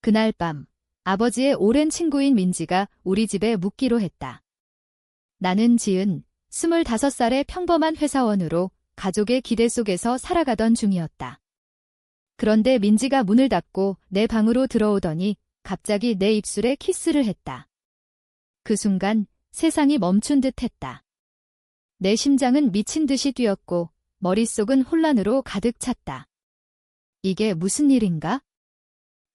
그날 밤, 아버지의 오랜 친구인 민지가 우리 집에 묵기로 했다. 나는 지은 25살의 평범한 회사원으로 가족의 기대 속에서 살아가던 중이었다. 그런데 민지가 문을 닫고 내 방으로 들어오더니 갑자기 내 입술에 키스를 했다. 그 순간 세상이 멈춘 듯 했다. 내 심장은 미친 듯이 뛰었고 머릿속은 혼란으로 가득 찼다. 이게 무슨 일인가?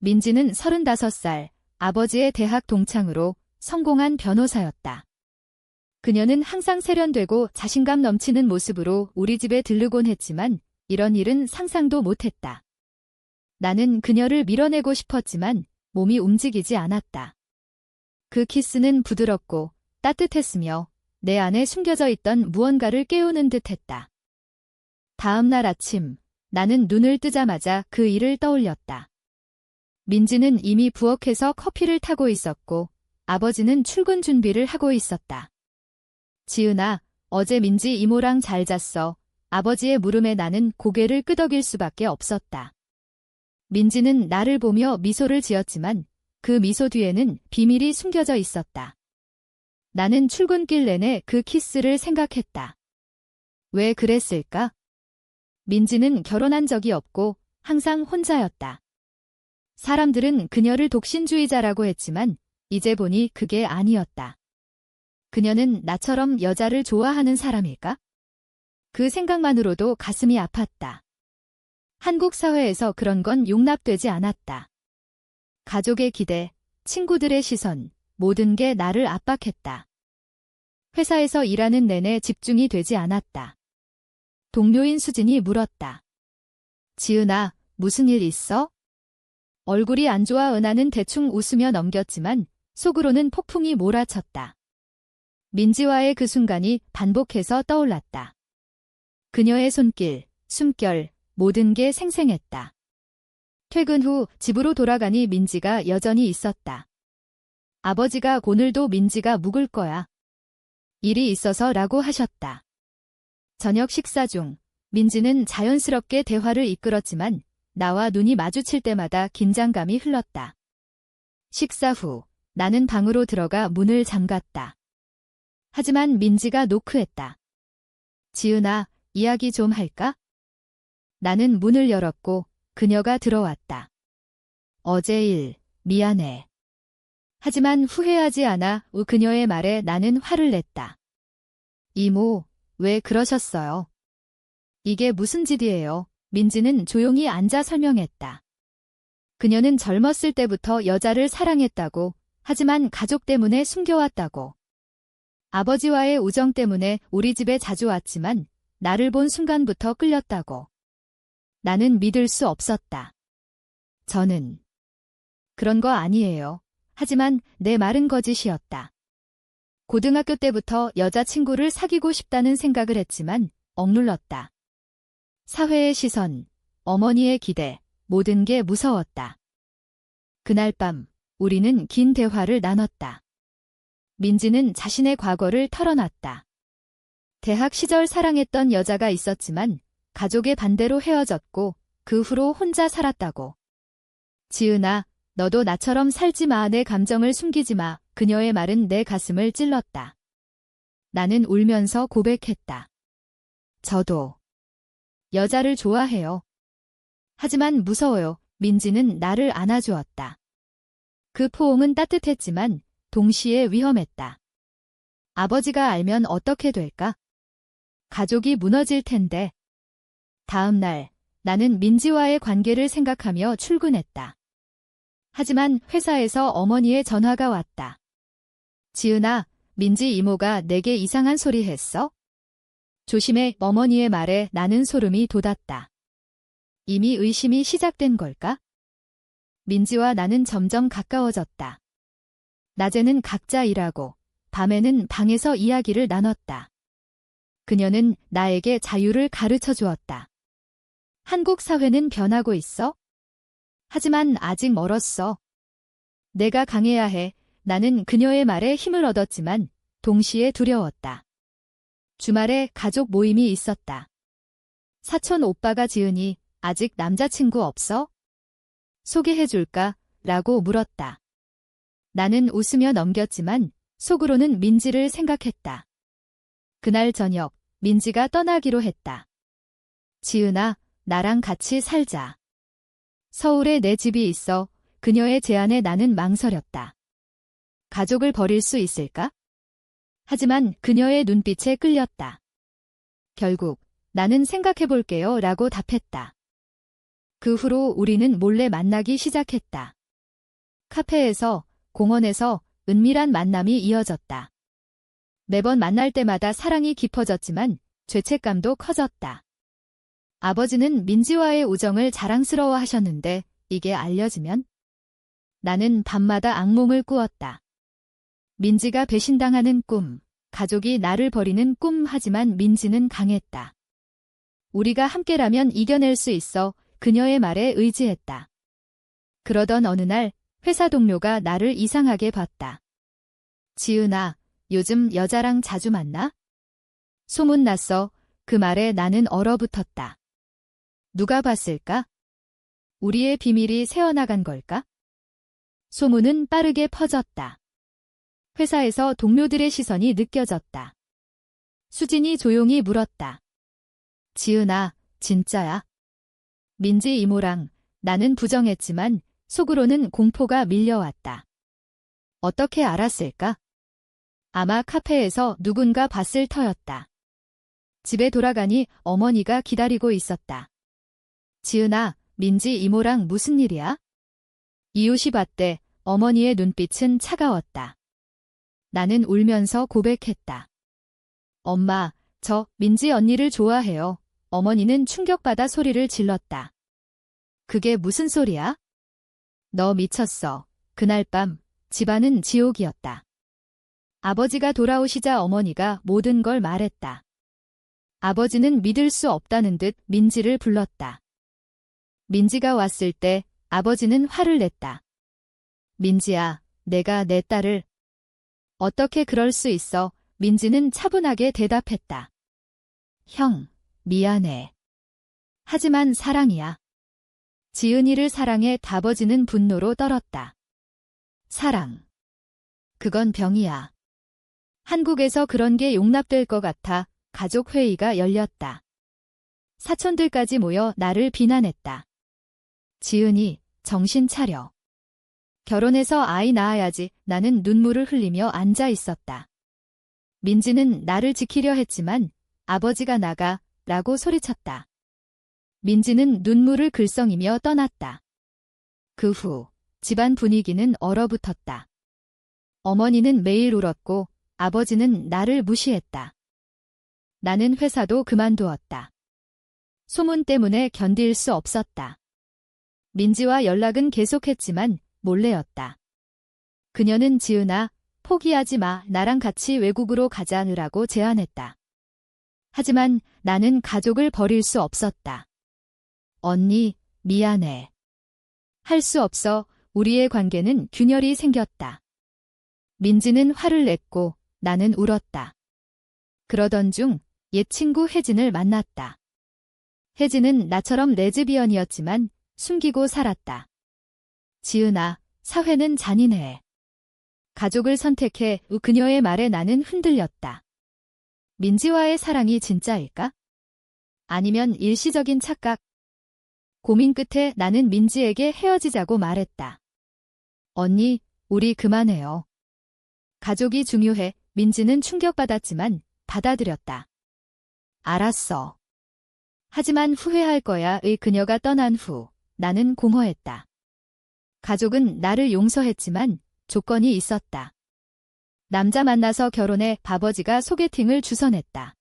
민지는 35살, 아버지의 대학 동창으로 성공한 변호사였다. 그녀는 항상 세련되고 자신감 넘치는 모습으로 우리 집에 들르곤 했지만 이런 일은 상상도 못했다. 나는 그녀를 밀어내고 싶었지만 몸이 움직이지 않았다. 그 키스는 부드럽고 따뜻했으며 내 안에 숨겨져 있던 무언가를 깨우는 듯했다. 다음 날 아침, 나는 눈을 뜨자마자 그 일을 떠올렸다. 민지는 이미 부엌에서 커피를 타고 있었고 아버지는 출근 준비를 하고 있었다. 지은아, 어제 민지 이모랑 잘 잤어. 아버지의 물음에 나는 고개를 끄덕일 수밖에 없었다. 민지는 나를 보며 미소를 지었지만 그 미소 뒤에는 비밀이 숨겨져 있었다. 나는 출근길 내내 그 키스를 생각했다. 왜 그랬을까? 민지는 결혼한 적이 없고 항상 혼자였다. 사람들은 그녀를 독신주의자라고 했지만 이제 보니 그게 아니었다. 그녀는 나처럼 여자를 좋아하는 사람일까? 그 생각만으로도 가슴이 아팠다. 한국 사회에서 그런 건 용납되지 않았다. 가족의 기대, 친구들의 시선, 모든 게 나를 압박했다. 회사에서 일하는 내내 집중이 되지 않았다. 동료인 수진이 물었다. 지은아, 무슨 일 있어? 얼굴이 안 좋아 은하는 대충 웃으며 넘겼지만 속으로는 폭풍이 몰아쳤다. 민지와의 그 순간이 반복해서 떠올랐다. 그녀의 손길, 숨결, 모든 게 생생했다. 퇴근 후 집으로 돌아가니 민지가 여전히 있었다. 아버지가 오늘도 민지가 묵을 거야. 일이 있어서라고 하셨다. 저녁 식사 중 민지는 자연스럽게 대화를 이끌었지만 나와 눈이 마주칠 때마다 긴장감이 흘렀다. 식사 후 나는 방으로 들어가 문을 잠갔다. 하지만 민지가 노크했다. 지은아, 이야기 좀 할까? 나는 문을 열었고 그녀가 들어왔다. 어제 일, 미안해. 하지만 후회하지 않아 그녀의 말에 나는 화를 냈다. 이모, 왜 그러셨어요? 이게 무슨 짓이에요? 민지는 조용히 앉아 설명했다. 그녀는 젊었을 때부터 여자를 사랑했다고, 하지만 가족 때문에 숨겨왔다고. 아버지와의 우정 때문에 우리 집에 자주 왔지만 나를 본 순간부터 끌렸다고. 나는 믿을 수 없었다. 저는 그런 거 아니에요. 하지만 내 말은 거짓이었다. 고등학교 때부터 여자친구를 사귀고 싶다는 생각을 했지만 억눌렀다. 사회의 시선, 어머니의 기대, 모든 게 무서웠다. 그날 밤 우리는 긴 대화를 나눴다. 민지는 자신의 과거를 털어놨다. 대학 시절 사랑했던 여자가 있었지만 가족의 반대로 헤어졌고 그 후로 혼자 살았다고. 지은아, 너도 나처럼 살지 마. 내 감정을 숨기지 마. 그녀의 말은 내 가슴을 찔렀다. 나는 울면서 고백했다. 저도 여자를 좋아해요. 하지만 무서워요. 민지는 나를 안아주었다. 그 포옹은 따뜻했지만 동시에 위험했다. 아버지가 알면 어떻게 될까? 가족이 무너질 텐데. 다음 날 나는 민지와의 관계를 생각하며 출근했다. 하지만 회사에서 어머니의 전화가 왔다. 지은아, 민지 이모가 내게 이상한 소리 했어? 조심해. 어머니의 말에 나는 소름이 돋았다. 이미 의심이 시작된 걸까? 민지와 나는 점점 가까워졌다. 낮에는 각자 일하고 밤에는 방에서 이야기를 나눴다. 그녀는 나에게 자유를 가르쳐 주었다. 한국 사회는 변하고 있어? 하지만 아직 멀었어. 내가 강해야 해. 나는 그녀의 말에 힘을 얻었지만 동시에 두려웠다. 주말에 가족 모임이 있었다. 사촌 오빠가 지은이 아직 남자친구 없어? 소개해줄까? 라고 물었다. 나는 웃으며 넘겼지만 속으로는 민지를 생각했다. 그날 저녁 민지가 떠나기로 했다. 지은아, 나랑 같이 살자. 서울에 내 집이 있어 그녀의 제안에 나는 망설였다. 가족을 버릴 수 있을까? 하지만 그녀의 눈빛에 끌렸다. 결국 나는 생각해볼게요 라고 답했다. 그 후로 우리는 몰래 만나기 시작했다. 카페에서, 공원에서 은밀한 만남이 이어졌다. 매번 만날 때마다 사랑이 깊어졌지만 죄책감도 커졌다. 아버지는 민지와의 우정을 자랑스러워하셨는데 이게 알려지면? 나는 밤마다 악몽을 꾸었다. 민지가 배신당하는 꿈, 가족이 나를 버리는 꿈 하지만 민지는 강했다. 우리가 함께라면 이겨낼 수 있어 그녀의 말에 의지했다. 그러던 어느 날 회사 동료가 나를 이상하게 봤다. 지은아, 요즘 여자랑 자주 만나? 소문났어. 그 말에 나는 얼어붙었다. 누가 봤을까? 우리의 비밀이 새어나간 걸까? 소문은 빠르게 퍼졌다. 회사에서 동료들의 시선이 느껴졌다. 수진이 조용히 물었다. 지은아, 진짜야? 민지 이모랑 나는 부정했지만 속으로는 공포가 밀려왔다. 어떻게 알았을까? 아마 카페에서 누군가 봤을 터였다. 집에 돌아가니 어머니가 기다리고 있었다. 지은아, 민지 이모랑 무슨 일이야? 이웃이 봤대. 어머니의 눈빛은 차가웠다. 나는 울면서 고백했다. 엄마, 저 민지 언니를 좋아해요. 어머니는 충격받아 소리를 질렀다. 그게 무슨 소리야? 너 미쳤어. 그날 밤 집안은 지옥이었다. 아버지가 돌아오시자 어머니가 모든 걸 말했다. 아버지는 믿을 수 없다는 듯 민지를 불렀다. 민지가 왔을 때 아버지는 화를 냈다. 민지야, 내가 내 딸을... 어떻게 그럴 수 있어? 민지는 차분하게 대답했다. 형, 미안해. 하지만 사랑이야. 지은이를 사랑해. 아버지는 분노로 떨었다. 사랑. 그건 병이야. 한국에서 그런 게 용납될 것 같아 가족 회의가 열렸다. 사촌들까지 모여 나를 비난했다. 지은이, 정신 차려. 결혼해서 아이 낳아야지. 나는 눈물을 흘리며 앉아 있었다. 민지는 나를 지키려 했지만 아버지가 나가 라고 소리쳤다. 민지는 눈물을 글썽이며 떠났다. 그 후 집안 분위기는 얼어붙었다. 어머니는 매일 울었고 아버지는 나를 무시했다. 나는 회사도 그만두었다. 소문 때문에 견딜 수 없었다. 민지와 연락은 계속했지만 몰래였다. 그녀는 지은아, 포기하지 마. 나랑 같이 외국으로 가자느라고 제안했다. 하지만 나는 가족을 버릴 수 없었다. 언니, 미안해. 할 수 없어. 우리의 관계는 균열이 생겼다. 민지는 화를 냈고 나는 울었다. 그러던 중 옛 친구 혜진을 만났다. 혜진은 나처럼 레즈비언이었지만 숨기고 살았다. 지은아, 사회는 잔인해. 가족을 선택해. 그녀의 말에 나는 흔들렸다. 민지와의 사랑이 진짜일까? 아니면 일시적인 착각? 고민 끝에 나는 민지에게 헤어지자고 말했다. 언니, 우리 그만해요. 가족이 중요해. 민지는 충격받았지만 받아들였다. 알았어. 하지만 후회할 거야. 그녀가 떠난 후 나는 공허했다. 가족은 나를 용서했지만 조건이 있었다. 남자 만나서 결혼해. 아버지가 소개팅을 주선했다.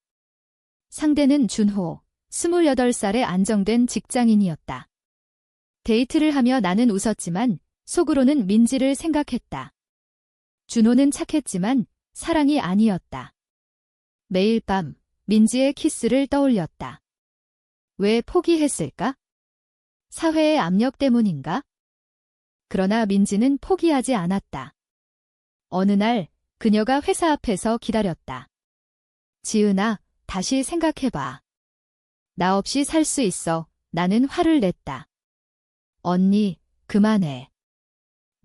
상대는 준호, 28살의 안정된 직장인이었다. 데이트를 하며 나는 웃었지만 속으로는 민지를 생각했다. 준호는 착했지만 사랑이 아니었다. 매일 밤 민지의 키스를 떠올렸다. 왜 포기했을까? 사회의 압력 때문인가? 그러나 민지는 포기하지 않았다. 어느 날 그녀가 회사 앞에서 기다렸다. 지은아, 다시 생각해봐. 나 없이 살 수 있어. 나는 화를 냈다. 언니, 그만해.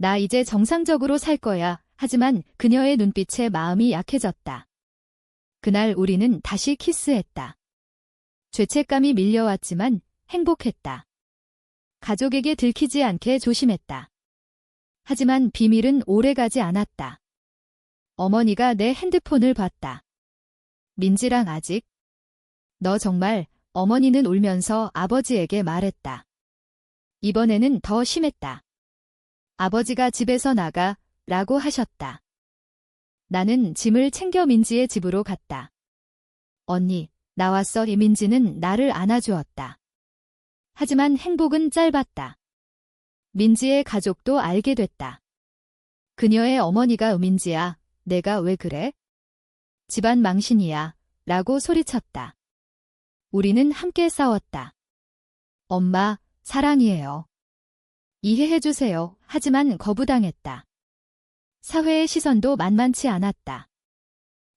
나 이제 정상적으로 살 거야. 하지만 그녀의 눈빛에 마음이 약해졌다. 그날 우리는 다시 키스했다. 죄책감이 밀려왔지만 행복했다. 가족에게 들키지 않게 조심했다. 하지만 비밀은 오래가지 않았다. 어머니가 내 핸드폰을 봤다. 민지랑 아직? 너 정말? 어머니는 울면서 아버지에게 말했다. 이번에는 더 심했다. 아버지가 집에서 나가 라고 하셨다. 나는 짐을 챙겨 민지의 집으로 갔다. 언니, 나왔어. 민지는 나를 안아주었다. 하지만 행복은 짧았다. 민지의 가족도 알게 됐다. 그녀의 어머니가 민지야, 내가 왜 그래? 집안 망신이야, 라고 소리쳤다. 우리는 함께 싸웠다. 엄마, 사랑이에요. 이해해주세요. 하지만 거부당했다. 사회의 시선도 만만치 않았다.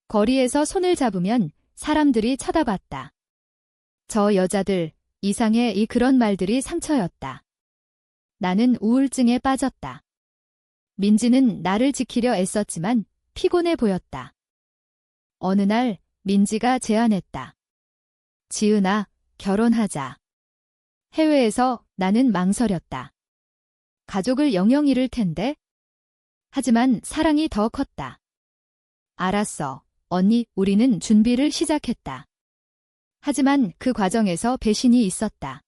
거리에서 손을 잡으면 사람들이 쳐다봤다. 저 여자들, 이상해. 그런 말들이 상처였다. 나는 우울증에 빠졌다. 민지는 나를 지키려 애썼지만 피곤해 보였다. 어느 날 민지가 제안했다. 지은아, 결혼하자. 해외에서 나는 망설였다. 가족을 영영 잃을 텐데? 하지만 사랑이 더 컸다. 알았어, 언니. 우리는 준비를 시작했다. 하지만 그 과정에서 배신이 있었다.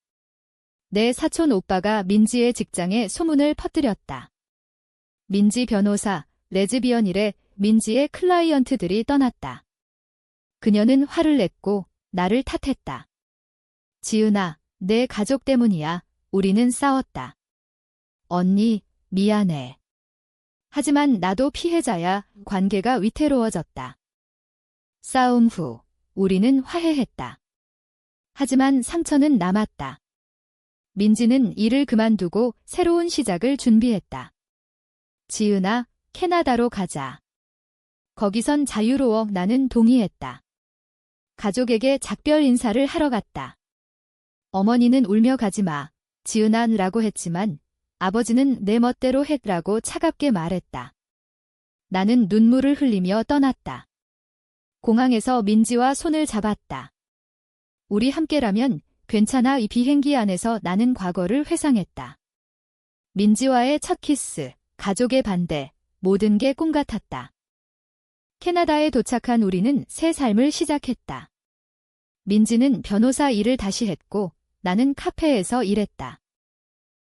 내 사촌 오빠가 민지의 직장에 소문을 퍼뜨렸다. 민지 변호사, 레즈비언이래. 민지의 클라이언트들이 떠났다. 그녀는 화를 냈고 나를 탓했다. 지은아, 내 가족 때문이야. 우리는 싸웠다. 언니, 미안해. 하지만 나도 피해자야. 관계가 위태로워졌다. 싸움 후 우리는 화해했다. 하지만 상처는 남았다. 민지는 일을 그만두고 새로운 시작을 준비했다. 지은아, 캐나다로 가자. 거기선 자유로워. 나는 동의했다. 가족에게 작별 인사를 하러 갔다. 어머니는 울며 가지 마, 지은아라고 했지만 아버지는 내 멋대로 했라고 차갑게 말했다. 나는 눈물을 흘리며 떠났다. 공항에서 민지와 손을 잡았다. 우리 함께라면 괜찮아. 이 비행기 안에서 나는 과거를 회상했다. 민지와의 첫 키스, 가족의 반대, 모든 게 꿈 같았다. 캐나다에 도착한 우리는 새 삶을 시작했다. 민지는 변호사 일을 다시 했고 나는 카페에서 일했다.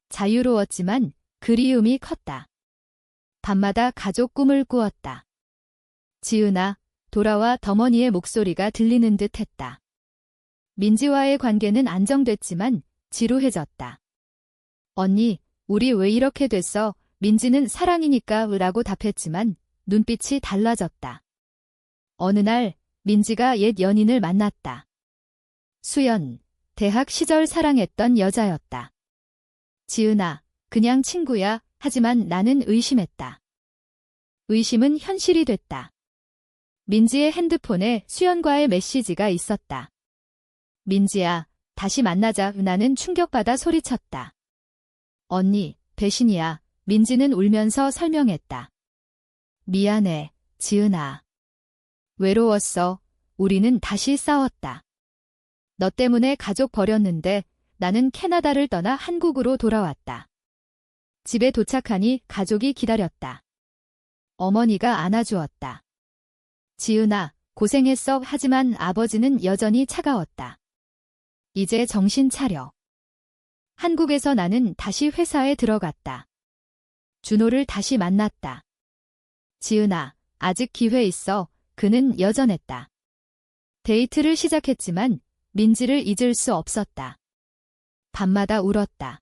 자유로웠지만 그리움이 컸다. 밤마다 가족 꿈을 꾸었다. 지은아, 돌아와. 어머니의 목소리가 들리는 듯 했다. 민지와의 관계는 안정됐지만 지루해졌다. 언니, 우리 왜 이렇게 됐어? 민지는 사랑이니까 라고 답했지만 눈빛이 달라졌다. 어느 날 민지가 옛 연인을 만났다. 수연, 대학 시절 사랑했던 여자였다. 지은아, 그냥 친구야. 하지만 나는 의심했다. 의심은 현실이 됐다. 민지의 핸드폰에 수연과의 메시지가 있었다. 민지야, 다시 만나자. 나는 충격받아 소리쳤다. 언니, 배신이야. 민지는 울면서 설명했다. 미안해, 지은아. 외로웠어. 우리는 다시 싸웠다. 너 때문에 가족 버렸는데 나는 캐나다를 떠나 한국으로 돌아왔다. 집에 도착하니 가족이 기다렸다. 어머니가 안아주었다. 지은아, 고생했어. 하지만 아버지는 여전히 차가웠다. 이제 정신 차려. 한국에서 나는 다시 회사에 들어갔다. 준호를 다시 만났다. 지은아, 아직 기회 있어. 그는 여전했다. 데이트를 시작했지만 민지를 잊을 수 없었다. 밤마다 울었다.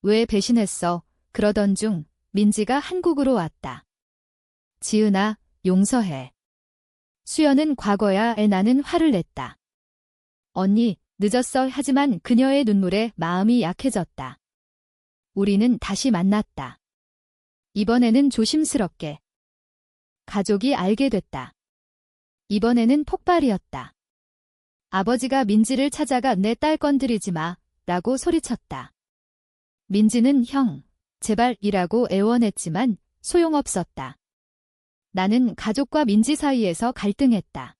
왜 배신했어? 그러던 중 민지가 한국으로 왔다. 지은아, 용서해. 수연은 과거야. 나는 화를 냈다. 언니, 늦었어. 하지만 그녀의 눈물에 마음이 약해졌다. 우리는 다시 만났다. 이번에는 조심스럽게. 가족이 알게 됐다. 이번에는 폭발이었다. 아버지가 민지를 찾아가 내 딸 건드리지 마, 라고 소리쳤다. 민지는 형, 제발이라고 애원했지만 소용없었다. 나는 가족과 민지 사이에서 갈등했다.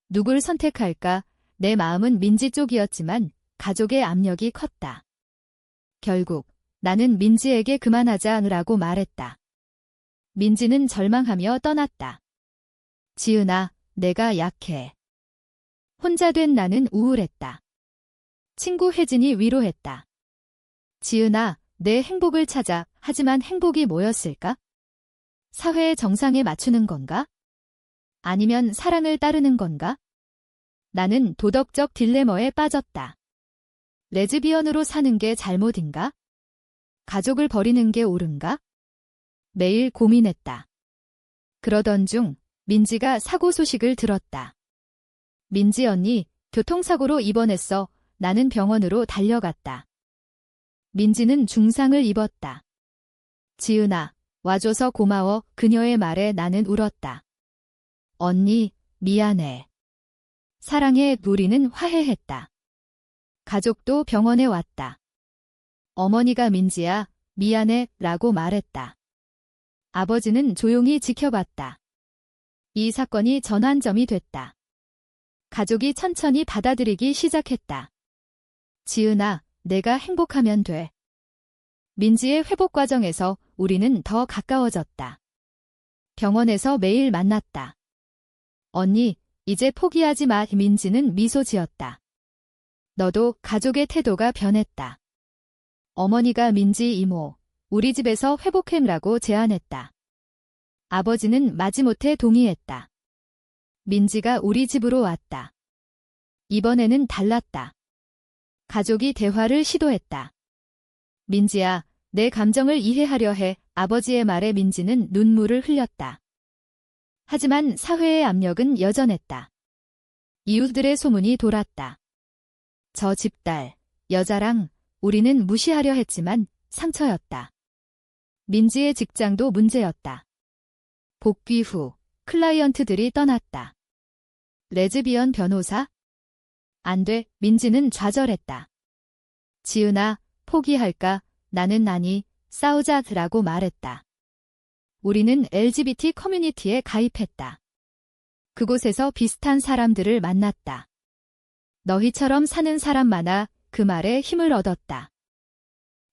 누굴 선택할까? 내 마음은 민지 쪽이었지만 가족의 압력이 컸다. 결국 나는 민지에게 그만하자라고 말했다. 민지는 절망하며 떠났다. 지은아, 내가 약해. 혼자 된 나는 우울했다. 친구 혜진이 위로했다. 지은아, 내 행복을 찾아. 하지만 행복이 뭐였을까? 사회의 정상에 맞추는 건가? 아니면 사랑을 따르는 건가? 나는 도덕적 딜레마에 빠졌다. 레즈비언으로 사는 게 잘못인가? 가족을 버리는 게 옳은가? 매일 고민했다. 그러던 중 민지가 사고 소식을 들었다. 민지 언니, 교통사고로 입원했어. 나는 병원으로 달려갔다. 민지는 중상을 입었다. 지은아, 와줘서 고마워. 그녀의 말에 나는 울었다. 언니, 미안해. 사랑해. 우리는 화해했다. 가족도 병원에 왔다. 어머니가 민지야, 미안해 라고 말했다. 아버지는 조용히 지켜봤다. 이 사건이 전환점이 됐다. 가족이 천천히 받아들이기 시작했다. 지은아, 내가 행복하면 돼. 민지의 회복 과정에서 우리는 더 가까워졌다. 병원에서 매일 만났다. 언니, 이제 포기하지 마. 민지는 미소 지었다. 너도 가족의 태도가 변했다. 어머니가 민지 이모, 우리 집에서 회복해라고 제안했다. 아버지는 마지못해 동의했다. 민지가 우리 집으로 왔다. 이번에는 달랐다. 가족이 대화를 시도했다. 민지야, 내 감정을 이해하려 해. 아버지의 말에 민지는 눈물을 흘렸다. 하지만 사회의 압력은 여전했다. 이웃들의 소문이 돌았다. 저 집 딸, 여자랑 우리는 무시하려 했지만 상처였다. 민지의 직장도 문제였다. 복귀 후 클라이언트들이 떠났다. 레즈비언 변호사? 안 돼. 민지는 좌절했다. 지은아, 포기할까? 나는 아니, 싸우자라고 말했다. 우리는 LGBT 커뮤니티에 가입했다. 그곳에서 비슷한 사람들을 만났다. 너희처럼 사는 사람 많아. 그 말에 힘을 얻었다.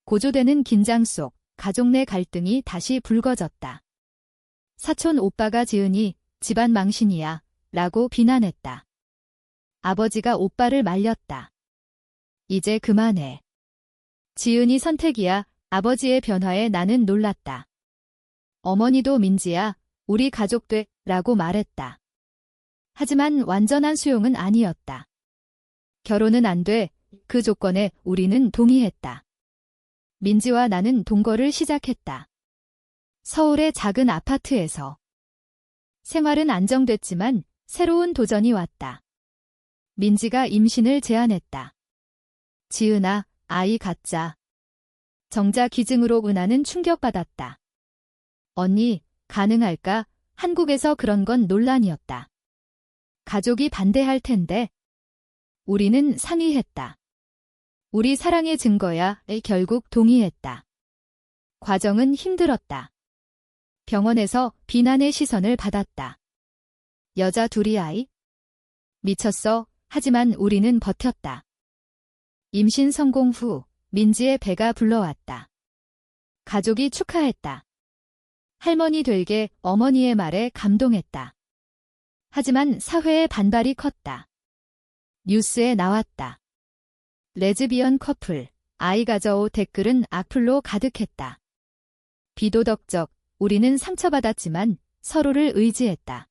고조되는 긴장 속 가족 내 갈등이 다시 불거졌다. 사촌 오빠가 지은이 집안 망신이야 라고 비난했다. 아버지가 오빠를 말렸다. 이제 그만해. 지은이 선택이야. 아버지의 변화에 나는 놀랐다. 어머니도 민지야, 우리 가족 돼 라고 말했다. 하지만 완전한 수용은 아니었다. 결혼은 안 돼. 그 조건에 우리는 동의했다. 민지와 나는 동거를 시작했다. 서울의 작은 아파트에서. 생활은 안정됐지만 새로운 도전이 왔다. 민지가 임신을 제안했다. 지은아, 아이 갖자. 정자 기증으로 은하는 충격받았다. 언니, 가능할까? 한국에서 그런 건 논란이었다. 가족이 반대할 텐데. 우리는 상의했다. 우리 사랑의 증거야. 결국 동의했다. 과정은 힘들었다. 병원에서 비난의 시선을 받았다. 여자 둘이 아이? 미쳤어. 하지만 우리는 버텼다. 임신 성공 후 민지의 배가 불러왔다. 가족이 축하했다. 할머니 될게 어머니의 말에 감동했다. 하지만 사회의 반발이 컸다. 뉴스에 나왔다. 레즈비언 커플, 아이 가져오. 댓글은 악플로 가득했다. 비도덕적, 우리는 상처받았지만 서로를 의지했다.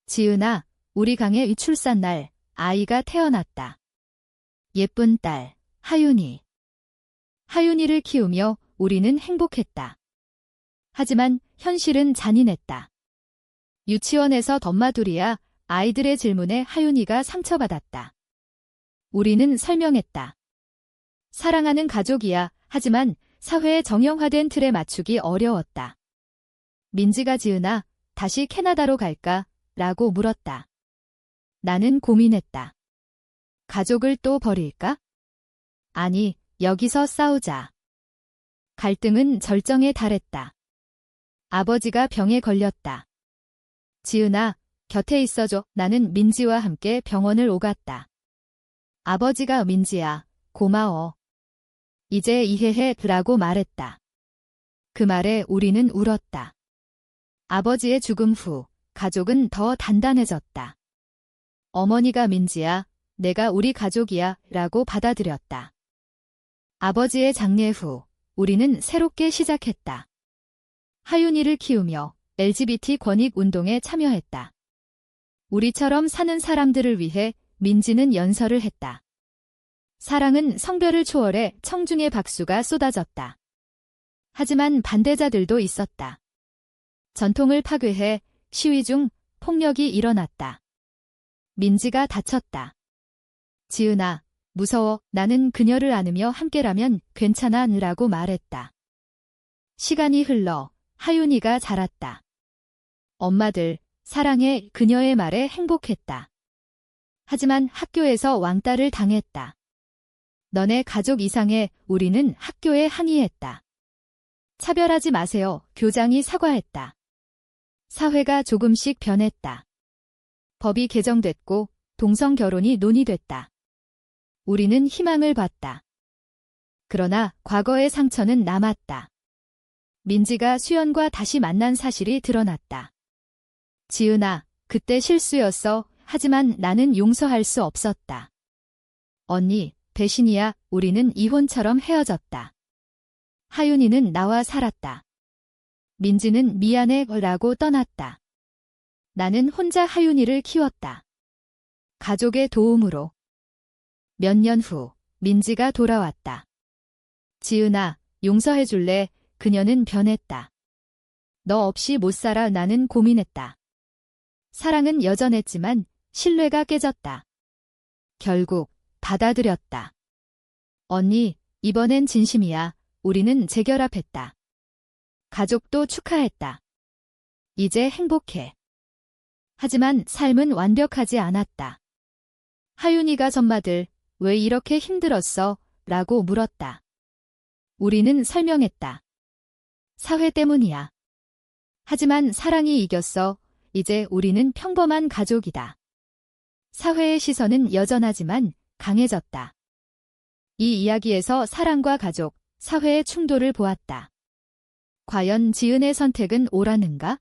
지은아, 우리 강의 위출산 날 아이가 태어났다. 예쁜 딸, 하윤이. 하윤이를 키우며 우리는 행복했다. 하지만 현실은 잔인했다. 유치원에서 덤마둘이야. 아이들의 질문에 하윤이가 상처받았다. 우리는 설명했다. 사랑하는 가족이야. 하지만 사회의 정형화된 틀에 맞추기 어려웠다. 민지가 지은아, 다시 캐나다로 갈까? 라고 물었다. 나는 고민했다. 가족을 또 버릴까? 아니, 여기서 싸우자. 갈등은 절정에 달했다. 아버지가 병에 걸렸다. 지은아, 곁에 있어줘. 나는 민지와 함께 병원을 오갔다. 아버지가 민지야, 고마워. 이제 이해해 라고 말했다. 그 말에 우리는 울었다. 아버지의 죽음 후 가족은 더 단단해졌다. 어머니가 민지야, 내가 우리 가족이야 라고 받아들였다. 아버지의 장례 후 우리는 새롭게 시작했다. 하윤이를 키우며 LGBT 권익 운동에 참여했다. 우리처럼 사는 사람들을 위해 민지는 연설을 했다. 사랑은 성별을 초월해 청중의 박수가 쏟아졌다. 하지만 반대자들도 있었다. 전통을 파괴해 시위 중 폭력이 일어났다. 민지가 다쳤다. 지은아, 무서워. 나는 그녀를 안으며 함께라면 괜찮아 라고 말했다. 시간이 흘러 하윤이가 자랐다. 엄마들, 사랑해. 그녀의 말에 행복했다. 하지만 학교에서 왕따를 당했다. 너네 가족 이상해. 우리는 학교에 항의했다. 차별하지 마세요. 교장이 사과했다. 사회가 조금씩 변했다. 법이 개정됐고 동성 결혼이 논의됐다. 우리는 희망을 봤다. 그러나 과거의 상처는 남았다. 민지가 수연과 다시 만난 사실이 드러났다. 지은아, 그때 실수였어. 하지만 나는 용서할 수 없었다. 언니, 배신이야. 우리는 이혼처럼 헤어졌다. 하윤이는 나와 살았다. 민지는 미안해 라고 떠났다. 나는 혼자 하윤이를 키웠다. 가족의 도움으로. 몇 년 후 민지가 돌아왔다. 지은아, 용서해줄래? 그녀는 변했다. 너 없이 못 살아. 나는 고민했다. 사랑은 여전했지만 신뢰가 깨졌다. 결국 받아들였다. 언니, 이번엔 진심이야. 우리는 재결합했다. 가족도 축하했다. 이제 행복해. 하지만 삶은 완벽하지 않았다. 하윤이가 전마들, 왜 이렇게 힘들었어? 라고 물었다. 우리는 설명했다. 사회 때문이야. 하지만 사랑이 이겼어. 이제 우리는 평범한 가족이다. 사회의 시선은 여전하지만 강해졌다. 이 이야기에서 사랑과 가족, 사회의 충돌을 보았다. 과연 지은의 선택은 옳았는가?